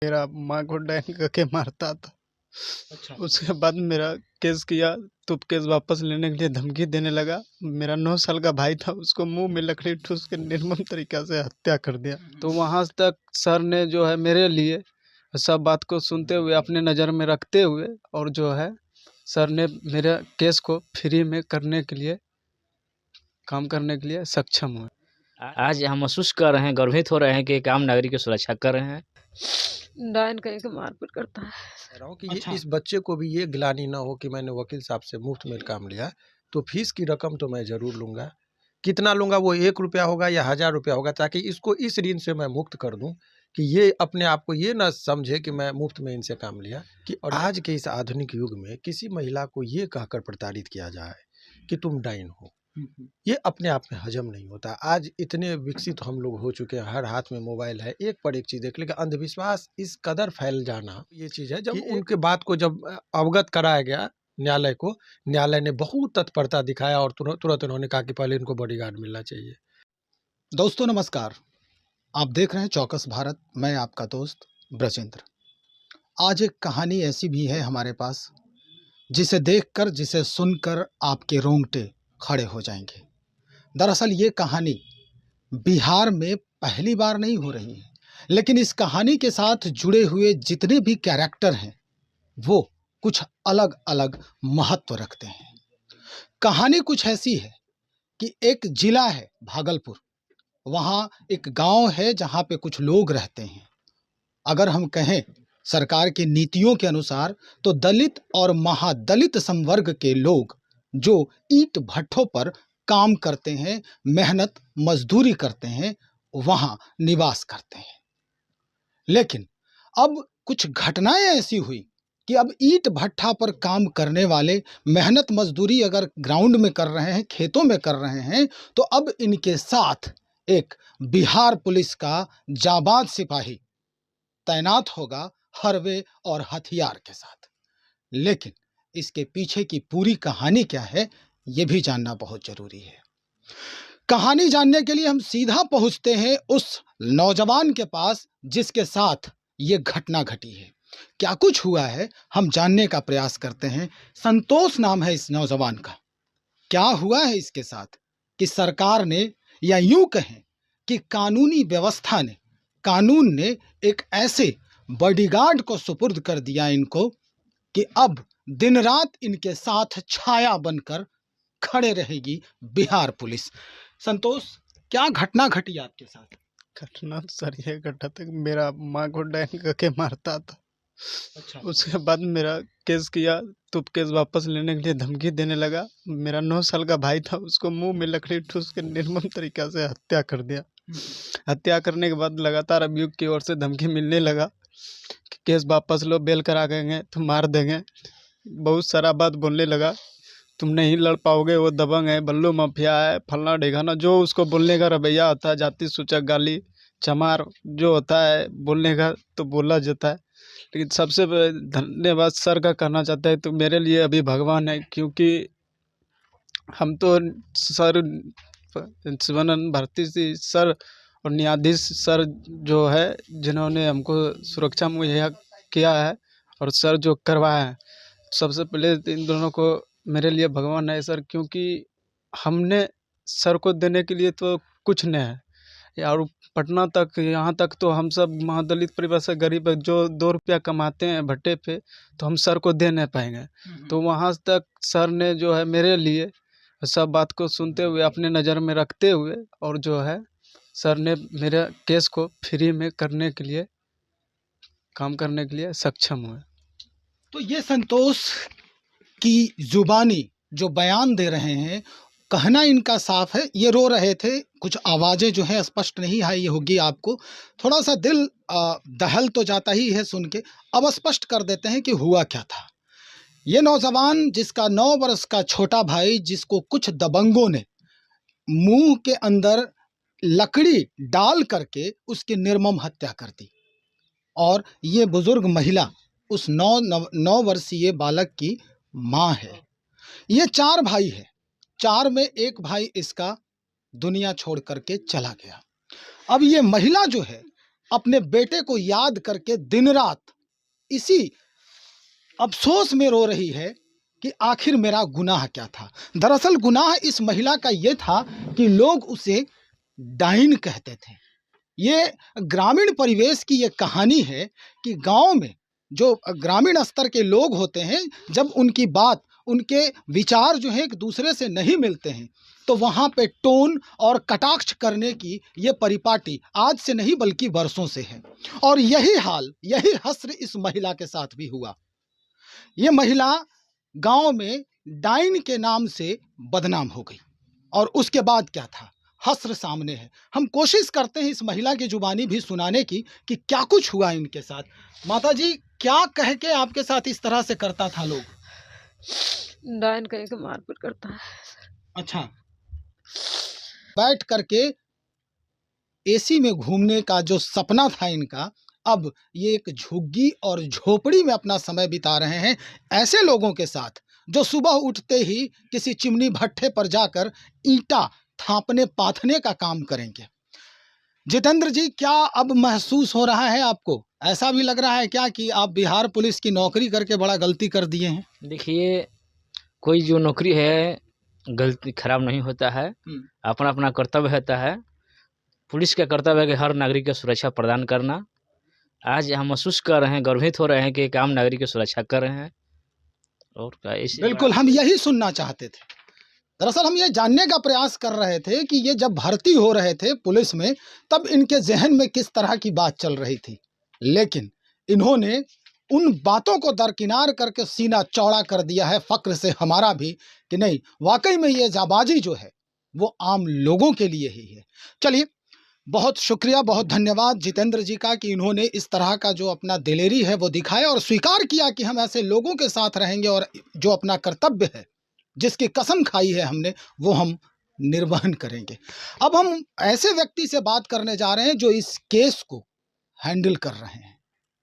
मेरा माँ को डाइन करके मारता था। अच्छा। उसके बाद मेरा केस किया तो केस वापस लेने के लिए धमकी देने लगा। मेरा 9 साल का भाई था, उसको मुंह में लकड़ी ठूस के निर्मम तरीका से हत्या कर दिया। तो वहाँ तक सर ने जो है मेरे लिए सब बात को सुनते हुए अपने नज़र में रखते हुए और जो है सर ने मेरे केस को फ्री में करने के लिए काम करने के लिए सक्षम हुए। आज हम महसूस कर रहे हैं, गर्वित हो रहे हैं कि एक आम नागरिक की सुरक्षा कर रहे हैं। डायन कहीं के मारपीट करता है। कह रहा हूँ कि अच्छा। इस बच्चे को भी ये ग्लानि ना हो कि मैंने वकील साहब से मुफ्त में काम लिया, तो फीस की रकम तो मैं ज़रूर लूँगा। कितना लूँगा वो 1 रुपया होगा या 1000 रुपया होगा, ताकि इसको इस ऋण से मैं मुक्त कर दूँ कि ये अपने आप को ये ना समझे कि मैं मुफ्त में इनसे काम लिया। कि और आज के इस आधुनिक युग में किसी महिला को ये कहकर प्रताड़ित किया जाए कि तुम डाइन हो, ये अपने आप में हजम नहीं होता। आज इतने विकसित हम लोग हो चुके हैं, हर हाथ में मोबाइल है, एक पर एक चीज़ देख, लेकिन अंधविश्वास इस कदर फैल जाना ये चीज़ है। जब उनके बात को जब अवगत कराया गया न्यायालय को, न्यायालय ने बहुत तत्परता दिखाया और तुरंत उन्होंने कहा कि पहले इनको बॉडीगार्ड मिलना चाहिए। दोस्तों नमस्कार, आप देख रहे हैं चौकस भारत। मैं आपका दोस्त ब्रजेंद्र। आज एक कहानी ऐसी भी है हमारे पास जिसे देखकर, जिसे सुनकर आपके रोंगटे खड़े हो जाएंगे। दरअसल ये कहानी बिहार में पहली बार नहीं हो रही है, लेकिन इस कहानी के साथ जुड़े हुए जितने भी कैरेक्टर हैं वो कुछ अलग अलग महत्व रखते हैं। कहानी कुछ ऐसी है कि एक जिला है भागलपुर, वहाँ एक गांव है जहाँ पे कुछ लोग रहते हैं। अगर हम कहें सरकार की नीतियों के अनुसार तो दलित और महादलित संवर्ग के लोग जो ईंट भट्ठों पर काम करते हैं, मेहनत मजदूरी करते हैं, वहाँ निवास करते हैं। लेकिन अब कुछ घटनाएं ऐसी हुई कि अब ईंट भट्ठा पर काम करने वाले मेहनत मजदूरी अगर ग्राउंड में कर रहे हैं, खेतों में कर रहे हैं, तो अब इनके साथ एक बिहार पुलिस का जाबाज सिपाही तैनात होगा, हरवे और हथियार के साथ। लेकिन इसके पीछे की पूरी कहानी क्या है, ये भी जानना बहुत जरूरी है। कहानी जानने के लिए हम सीधा पहुंचते हैं उस नौजवान के पास जिसके साथ ये घटना घटी है। क्या कुछ हुआ है हम जानने का प्रयास करते हैं। संतोष नाम है इस नौजवान का। क्या हुआ है इसके साथ कि सरकार ने, या यूं कहें कि कानूनी व्यवस्था ने, कानून ने एक ऐसे बॉडीगार्ड को सुपुर्द कर दिया इनको कि अब दिन रात इनके साथ छाया बनकर खड़े रहेगी बिहार पुलिस। संतोष, क्या घटना घटी आपके साथ? घटना सर ये घटा था कि मेरा माँ को डाइन करके मारता था। अच्छा। उसके बाद मेरा केस किया तो केस वापस लेने के लिए धमकी देने लगा। मेरा 9 साल का भाई था, उसको मुंह में लकड़ी ठूस के निर्मम तरीका से हत्या कर दिया। हत्या करने के बाद लगातार अभियुक्त की ओर से धमकी मिलने लगा कि केस वापस लो, बेल करा देंगे तो मार देंगे। बहुत सारा बात बोलने लगा, तुम नहीं लड़ पाओगे, वो दबंग है, बल्लू माफिया है, फलना ढेगाना, जो उसको बोलने का रवैया होता है, जाति सूचक गाली चमार जो होता है बोलने का, तो बोला जाता है। लेकिन सबसे धन्यवाद सर का करना चाहता है तो मेरे लिए अभी भगवान है, क्योंकि हम तो सर शिवानंद भारती सर और न्यायाधीश सर जो है जिन्होंने हमको सुरक्षा मुहैया किया है और सर जो करवाया है, सबसे पहले इन दोनों को मेरे लिए भगवान है सर, क्योंकि हमने सर को देने के लिए तो कुछ नहीं है। और पटना तक, यहाँ तक तो हम सब महादलित परिवार से गरीब है, जो 2 रुपया कमाते हैं भट्टे पे, तो हम सर को दे नहीं पाएंगे। तो वहाँ तक सर ने जो है मेरे लिए सब बात को सुनते हुए अपने नज़र में रखते हुए और जो है सर ने मेरे केस को फ्री में करने के लिए, काम करने के लिए सक्षम हुए। तो ये संतोष की जुबानी जो बयान दे रहे हैं, कहना इनका साफ है, ये रो रहे थे। कुछ आवाज़ें जो है स्पष्ट नहीं आई होगी आपको, थोड़ा सा दिल दहल तो जाता ही है सुन के। अब स्पष्ट कर देते हैं कि हुआ क्या था। ये नौजवान जिसका 9 वर्ष का छोटा भाई, जिसको कुछ दबंगों ने मुंह के अंदर लकड़ी डाल करके उसकी निर्मम हत्या कर दी, और ये बुजुर्ग महिला उस 9 वर्षीय बालक की माँ है। ये 4 भाई है, 4 में एक भाई इसका दुनिया छोड़ करके चला गया। अब ये महिला जो है अपने बेटे को याद करके दिन रात इसी अफसोस में रो रही है कि आखिर मेरा गुनाह क्या था। दरअसल गुनाह इस महिला का ये था कि लोग उसे डाइन कहते थे। ये ग्रामीण परिवेश की ये कहानी है कि गांव में जो ग्रामीण स्तर के लोग होते हैं, जब उनकी बात, उनके विचार जो है एक दूसरे से नहीं मिलते हैं, तो वहाँ पे टोन और कटाक्ष करने की ये परिपाटी आज से नहीं बल्कि वर्षों से है। और यही हाल, यही हस्र इस महिला के साथ भी हुआ। ये महिला गांव में डाइन के नाम से बदनाम हो गई और उसके बाद क्या था, हस्र सामने है। हम कोशिश करते हैं इस महिला की जुबानी भी सुनाने की कि क्या कुछ हुआ इनके साथ। माता जी, क्या कह के आपके साथ इस तरह से करता था लोग? डायन कहीं के मारपीट करता है। अच्छा, बैठ करके एसी में घूमने का जो सपना था इनका, अब ये एक झुग्गी और झोपड़ी में अपना समय बिता रहे हैं ऐसे लोगों के साथ जो सुबह उठते ही किसी चिमनी भट्ठे पर जाकर ईंटा थापने पाथने का काम करेंगे। जितेंद्र जी, क्या अब महसूस हो रहा है आपको? ऐसा भी लग रहा है क्या कि आप बिहार पुलिस की नौकरी करके बड़ा गलती कर दिए हैं? देखिए, कोई जो नौकरी है गलती खराब नहीं होता है, अपना अपना कर्तव्य होता है। पुलिस का कर्तव्य है कि हर नागरिक को सुरक्षा प्रदान करना। आज हम महसूस कर रहे हैं, गर्वित हो रहे हैं कि एक आम नागरिक की सुरक्षा कर रहे हैं। और क्या, इसी बिल्कुल, हम यही सुनना चाहते थे। दरअसल हम ये जानने का प्रयास कर रहे थे कि ये जब भर्ती हो रहे थे पुलिस में, तब इनके जहन में किस तरह की बात चल रही थी, लेकिन इन्होंने उन बातों को दरकिनार करके सीना चौड़ा कर दिया है फक्र से हमारा भी, कि नहीं, वाकई में ये जाबाजी जो है वो आम लोगों के लिए ही है। चलिए, बहुत शुक्रिया, बहुत धन्यवाद जितेंद्र जी का कि इन्होंने इस तरह का जो अपना दिलेरी है वो दिखाया और स्वीकार किया कि हम ऐसे लोगों के साथ रहेंगे और जो अपना कर्तव्य है, जिसकी कसम खाई है हमने, वो हम निर्वहन करेंगे। अब हम ऐसे व्यक्ति से बात करने जा रहे हैं जो इस केस को हैंडल कर रहे हैं।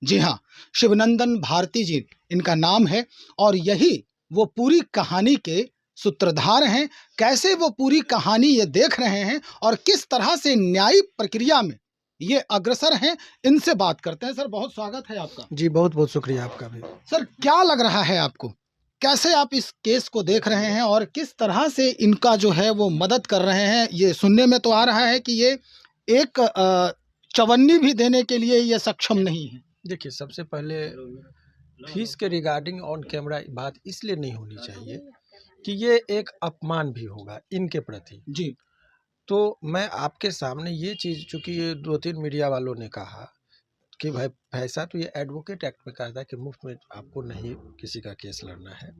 जी हाँ, शिवनंदन भारती जी इनका नाम है और यही वो पूरी कहानी के सूत्रधार हैं। कैसे वो पूरी कहानी ये देख रहे हैं और किस तरह से न्यायिक प्रक्रिया में ये अग्रसर हैं, इनसे बात करते हैं। सर, बहुत स्वागत है आपका। जी, बहुत बहुत शुक्रिया आपका भी। सर, क्या लग रहा है आपको, कैसे आप इस केस को देख रहे हैं और किस तरह से इनका जो है वो मदद कर रहे हैं? ये सुनने में तो आ रहा है कि ये एक चवन्नी भी देने के लिए ये सक्षम नहीं है। देखिए, सबसे पहले फीस के रिगार्डिंग ऑन कैमरा बात इसलिए नहीं होनी चाहिए कि ये एक अपमान भी होगा इनके प्रति। जी, तो मैं आपके सामने ये चीज़, चूँकि ये 2-3 मीडिया वालों ने कहा कि भाई पैसा तो ये एडवोकेट एक्ट में कहा था कि मुफ्त में आपको नहीं किसी का केस लड़ना है,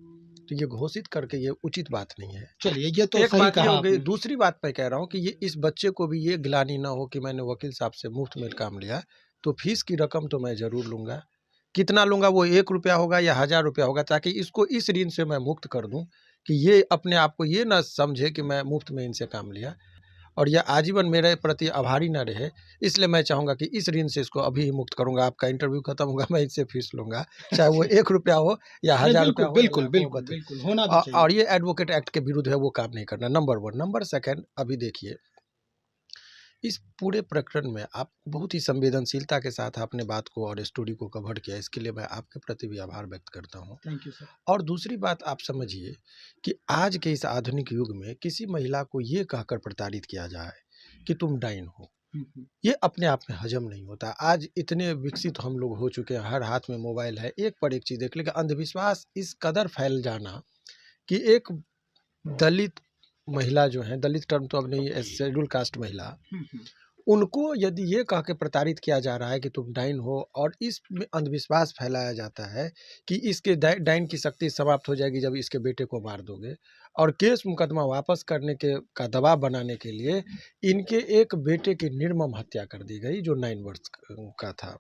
तो ये घोषित करके ये उचित बात नहीं है। चलिए, ये तो एक सही बात ये कहा हो गई। आपने। दूसरी बात मैं कह रहा हूँ कि ये इस बच्चे को भी ये गिलानी ना हो कि मैंने वकील साहब से मुफ्त में काम लिया, तो फीस की रकम तो मैं ज़रूर लूँगा। कितना लूँगा, वो 1 रुपया होगा या 1000 रुपया होगा, ताकि इसको इस ऋण से मैं मुक्त कर दूँ कि ये अपने आप को ये ना समझे कि मैं मुफ्त में इनसे काम लिया और यह आजीवन मेरे प्रति आभारी ना रहे। इसलिए मैं चाहूँगा कि इस ऋण से इसको अभी ही मुक्त करूँगा। आपका इंटरव्यू खत्म होगा, मैं इससे फीस लूँगा, चाहे वो 1 रुपया हो या 1000 रुपया हो। बिल्कुल बिल्कुल बिल्कुल होना भी चाहिए। और ये एडवोकेट एक्ट के विरुद्ध है, वो काम नहीं करना, नंबर 1। नंबर 2, अभी देखिए, इस पूरे प्रकरण में आप बहुत ही संवेदनशीलता के साथ आपने बात को और स्टोरी को कवर किया, इसके लिए मैं आपके प्रति भी आभार व्यक्त करता हूँ। Thank you sir. और दूसरी बात, आप समझिए कि आज के इस आधुनिक युग में किसी महिला को ये कहकर प्रताड़ित किया जाए कि तुम डाइन हो, ये अपने आप में हजम नहीं होता। आज इतने विकसित हम लोग हो चुके हैं, हर हाथ में मोबाइल है, एक पर एक चीज़ देख, लेकिन अंधविश्वास इस कदर फैल जाना कि एक दलित महिला जो है, दलित टर्म तो अब नहीं है, शेड्यूल कास्ट महिला, उनको यदि ये कह के प्रताड़ित किया जा रहा है कि तुम डाइन हो, और इसमें अंधविश्वास फैलाया जाता है कि इसके डाइन की शक्ति समाप्त हो जाएगी जब इसके बेटे को मार दोगे, और केस मुकदमा वापस करने के का दबाव बनाने के लिए इनके एक बेटे की निर्मम हत्या कर दी गई जो 9 वर्ष का था।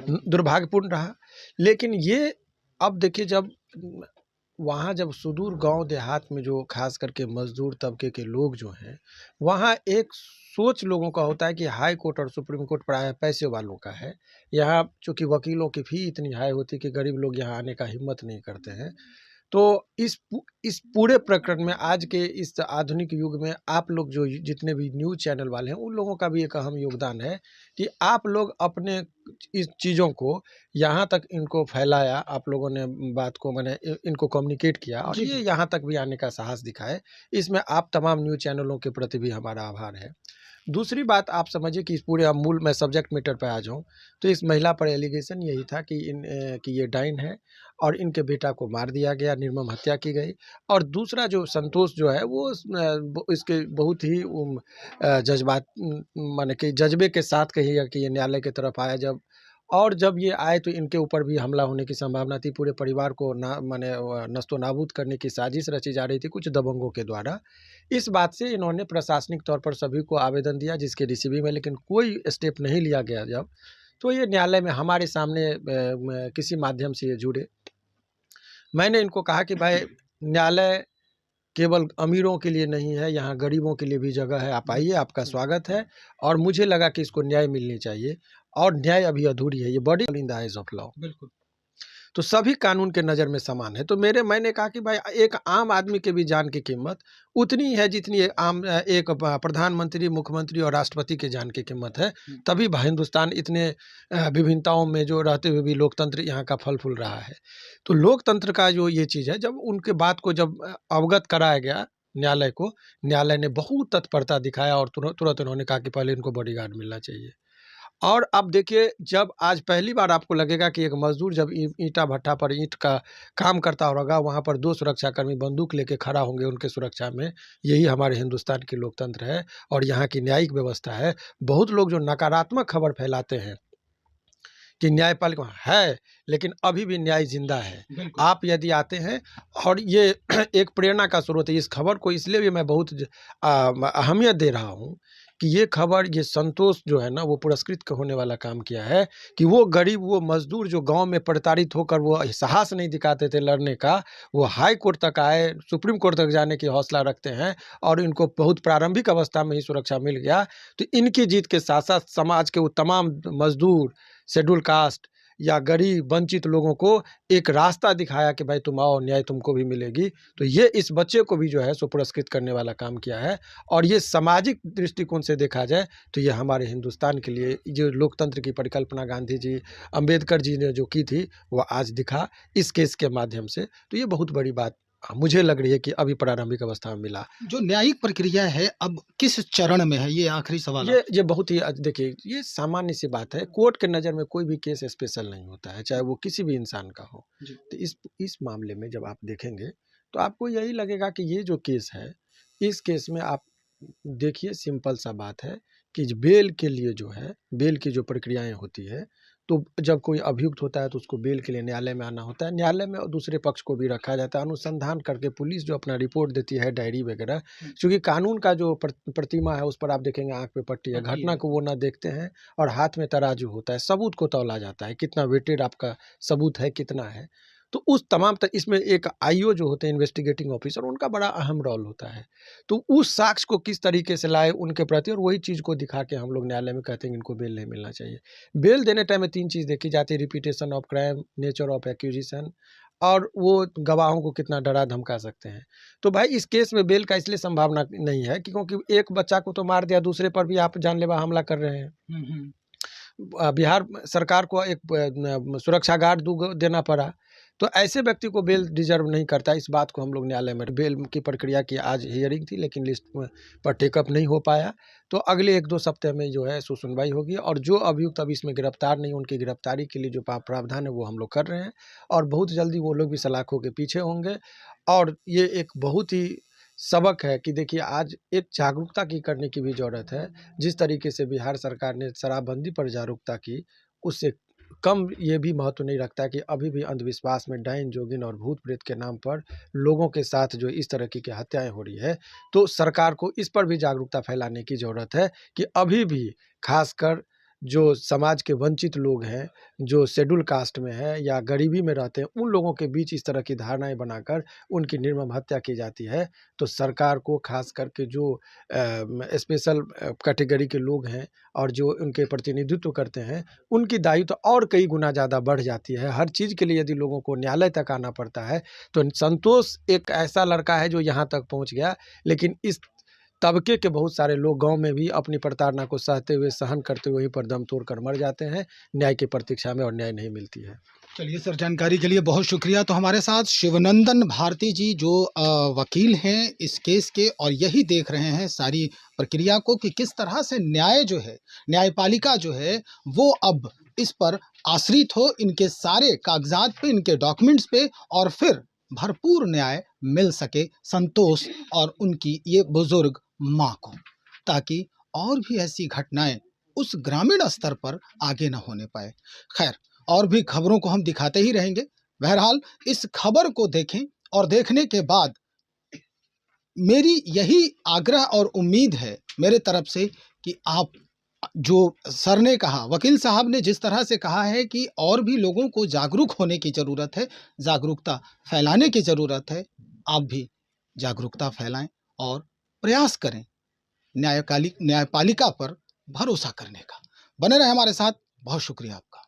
दुर्भाग्यपूर्ण रहा। लेकिन ये अब देखिए, जब वहाँ जब सुदूर गांव देहात में जो खास करके मजदूर तबके के लोग जो हैं, वहाँ एक सोच लोगों का होता है कि हाई कोर्ट और सुप्रीम कोर्ट प्रायः पैसे वालों का है। यहाँ चूँकि वकीलों की फ़ी इतनी हाई होती है कि गरीब लोग यहाँ आने का हिम्मत नहीं करते हैं। तो इस पूरे प्रकरण में आज के इस आधुनिक युग में आप लोग जो जितने भी न्यूज़ चैनल वाले हैं उन लोगों का भी एक अहम योगदान है कि आप लोग अपने इस चीज़ों को यहाँ तक इनको फैलाया, आप लोगों ने बात को मैंने इनको कम्युनिकेट किया और जी, ये जी। यहाँ तक भी आने का साहस दिखाए। इसमें आप तमाम न्यूज़ चैनलों के प्रति भी हमारा आभार है। दूसरी बात आप समझिए कि इस पूरे मूल मैं सब्जेक्ट मैटर पे आ जाऊँ, तो इस महिला पर एलिगेशन यही था कि कि ये डाइन है और इनके बेटा को मार दिया गया, निर्मम हत्या की गई। और दूसरा जो संतोष जो है वो इसके बहुत ही जज़्बात माने कि जज़्बे के साथ कहिएगा कि ये न्यायालय की तरफ आया जब ये आए तो इनके ऊपर भी हमला होने की संभावना थी। पूरे परिवार को माने नस्तो-नाबूद करने की साजिश रची जा रही थी कुछ दबंगों के द्वारा। इस बात से इन्होंने प्रशासनिक तौर पर सभी को आवेदन दिया जिसके रिसीविंग में, लेकिन कोई स्टेप नहीं लिया गया जब, तो ये न्यायालय में हमारे सामने किसी माध्यम से ये जुड़े। मैंने इनको कहा कि भाई न्यायालय केवल अमीरों के लिए नहीं है, यहाँ गरीबों के लिए भी जगह है, आप आइए, आपका स्वागत है। और मुझे लगा कि इसको न्याय मिलनी चाहिए और न्याय अभी अधूरी है, ये body in the eyes of law. बिल्कुल। तो सभी कानून के नज़र में समान है। तो मैंने कहा कि भाई एक आम आदमी के भी जान की कीमत उतनी ही है जितनी एक प्रधानमंत्री, मुख्यमंत्री और राष्ट्रपति के जान की कीमत है। तभी हिंदुस्तान इतने विभिन्नताओं में जो रहते हुए भी लोकतंत्र यहाँ का फल फूल रहा है। तो लोकतंत्र का जो ये चीज़ है, जब उनके बात को जब अवगत कराया गया न्यायालय को, न्यायालय ने बहुत तत्परता दिखाया और तुरंत उन्होंने कहा कि पहले इनको बॉडीगार्ड मिलना चाहिए। और अब देखिए, जब आज पहली बार आपको लगेगा कि एक मज़दूर जब ईंटा भट्टा पर ईंट का काम करता होगा, वहाँ पर 2 सुरक्षाकर्मी बंदूक लेके खड़ा होंगे उनके सुरक्षा में। यही हमारे हिंदुस्तान की लोकतंत्र है और यहाँ की न्यायिक व्यवस्था है। बहुत लोग जो नकारात्मक खबर फैलाते हैं कि न्यायपालिका है, लेकिन अभी भी न्याय जिंदा है। आप यदि आते हैं, और ये एक प्रेरणा का स्रोत है। इस खबर को इसलिए भी मैं बहुत अहमियत दे रहा हूँ कि ये खबर, ये संतोष जो है ना, वो पुरस्कृत होने वाला काम किया है कि वो गरीब, वो मजदूर जो गांव में प्रताड़ित होकर वो साहस नहीं दिखाते थे लड़ने का, वो हाई कोर्ट तक आए, सुप्रीम कोर्ट तक जाने की हौसला रखते हैं और इनको बहुत प्रारंभिक अवस्था में ही सुरक्षा मिल गया। तो इनकी जीत के साथ साथ समाज के वो तमाम मजदूर, शेड्यूल कास्ट या गरीब वंचित लोगों को एक रास्ता दिखाया कि भाई तुम आओ, न्याय तुमको भी मिलेगी। तो ये इस बच्चे को भी जो है सो पुरस्कृत करने वाला काम किया है। और ये सामाजिक दृष्टिकोण से देखा जाए तो ये हमारे हिंदुस्तान के लिए जो लोकतंत्र की परिकल्पना गांधी जी, अंबेडकर जी ने जो की थी, वो आज दिखा इस केस के माध्यम से। तो ये बहुत बड़ी बात मुझे लग रही है कि अभी प्रारंभिक अवस्था में मिला। जो न्यायिक प्रक्रिया है अब किस चरण में है, ये आखिरी सवाल है। ये बहुत ही देखिए, ये सामान्य सी बात है। कोर्ट के नज़र में कोई भी केस स्पेशल नहीं होता है, चाहे वो किसी भी इंसान का हो। तो इस मामले में जब आप देखेंगे तो आपको यही लगेगा कि ये जो केस है, इस केस में आप देखिए, सिंपल सा बात है कि बेल के लिए जो है, बेल की जो प्रक्रियाएं होती है, तो जब कोई अभियुक्त होता है तो उसको बेल के लिए न्यायालय में आना होता है। न्यायालय में दूसरे पक्ष को भी रखा जाता है, अनुसंधान करके पुलिस जो अपना रिपोर्ट देती है, डायरी वगैरह, क्योंकि कानून का जो प्रतिमा है उस पर आप देखेंगे आंख पे पट्टी है। घटना को वो ना देखते हैं और हाथ में तराजू होता है, सबूत को तौला जाता है, कितना वेटेड आपका सबूत है, कितना है। तो उस तमाम इसमें एक आईओ जो होते हैं, इन्वेस्टिगेटिंग ऑफिसर, उनका बड़ा अहम रोल होता है। तो उस साक्ष्य को किस तरीके से लाए उनके प्रति, और वही चीज़ को दिखा के हम लोग न्यायालय में कहते हैं इनको बेल नहीं मिलना चाहिए। बेल देने टाइम में 3 चीज़ देखी जाती है: repetition of crime, nature of accusation, और वो गवाहों को कितना डरा धमका सकते हैं। तो भाई इस केस में बेल का इसलिए संभावना नहीं है क्योंकि एक बच्चा को तो मार दिया, दूसरे पर भी आप जानलेवा हमला कर रहे हैं। बिहार सरकार को एक सुरक्षा गार्ड देना पड़ा। तो ऐसे व्यक्ति को बेल डिजर्व नहीं करता। इस बात को हम लोग न्यायालय में, बेल की प्रक्रिया की आज हियरिंग थी लेकिन लिस्ट पर टेकअप नहीं हो पाया। तो अगले 1-2 सप्ताह में जो है सो सुनवाई होगी और जो अभियुक्त अब इसमें गिरफ्तार नहीं, उनकी गिरफ्तारी के लिए जो प्रावधान है वो हम लोग कर रहे हैं और बहुत जल्दी वो लोग भी सलाखों के पीछे होंगे। और ये एक बहुत ही सबक है कि देखिए, आज एक जागरूकता की करने की भी ज़रूरत है। जिस तरीके से बिहार सरकार ने शराबबंदी पर जागरूकता की, उससे कम ये भी महत्व नहीं रखता कि अभी भी अंधविश्वास में डायन, जोगिन और भूत प्रेत के नाम पर लोगों के साथ जो इस तरह की हत्याएं हो रही है। तो सरकार को इस पर भी जागरूकता फैलाने की ज़रूरत है कि अभी भी खासकर जो समाज के वंचित लोग हैं, जो शेड्यूल कास्ट में हैं या गरीबी में रहते हैं, उन लोगों के बीच इस तरह की धारणाएँ बनाकर उनकी निर्मम हत्या की जाती है, तो सरकार को ख़ास करके जो स्पेशल कैटेगरी के लोग हैं और जो उनके प्रतिनिधित्व करते हैं, उनकी दायित्व और कई गुना ज़्यादा बढ़ जाती है। हर चीज़ के लिए यदि लोगों को न्यायालय तक आना पड़ता है, तो संतोष एक ऐसा लड़का है जो यहाँ तक पहुँच गया, लेकिन इस तबके के बहुत सारे लोग गाँव में भी अपनी प्रताड़ना को सहते हुए, सहन करते हुए वहीं पर दम तोड़ कर मर जाते हैं, न्याय की प्रतीक्षा में, और न्याय नहीं मिलती है। चलिए सर, जानकारी के लिए बहुत शुक्रिया। तो हमारे साथ शिवनंदन भारती जी जो वकील हैं इस केस के, और यही देख रहे हैं सारी प्रक्रिया को कि किस तरह से न्याय जो है, न्यायपालिका जो है वो अब इस पर आश्रित हो, इनके सारे कागजात पे, इनके डॉक्यूमेंट्स पे, और फिर भरपूर न्याय मिल सके संतोष और उनकी ये बुजुर्ग माँ को, ताकि और भी ऐसी घटनाएं उस ग्रामीण स्तर पर आगे न होने पाए। खैर, और भी खबरों को हम दिखाते ही रहेंगे। बहरहाल इस खबर को देखें और देखने के बाद मेरी यही आग्रह और उम्मीद है मेरे तरफ से कि आप, जो सर ने कहा, वकील साहब ने जिस तरह से कहा है कि और भी लोगों को जागरूक होने की ज़रूरत है, जागरूकता फैलाने की ज़रूरत है, आप भी जागरूकता फैलाएं और प्रयास करें न्यायपालिका पर भरोसा करने का। बने रहे हमारे साथ। बहुत शुक्रिया आपका।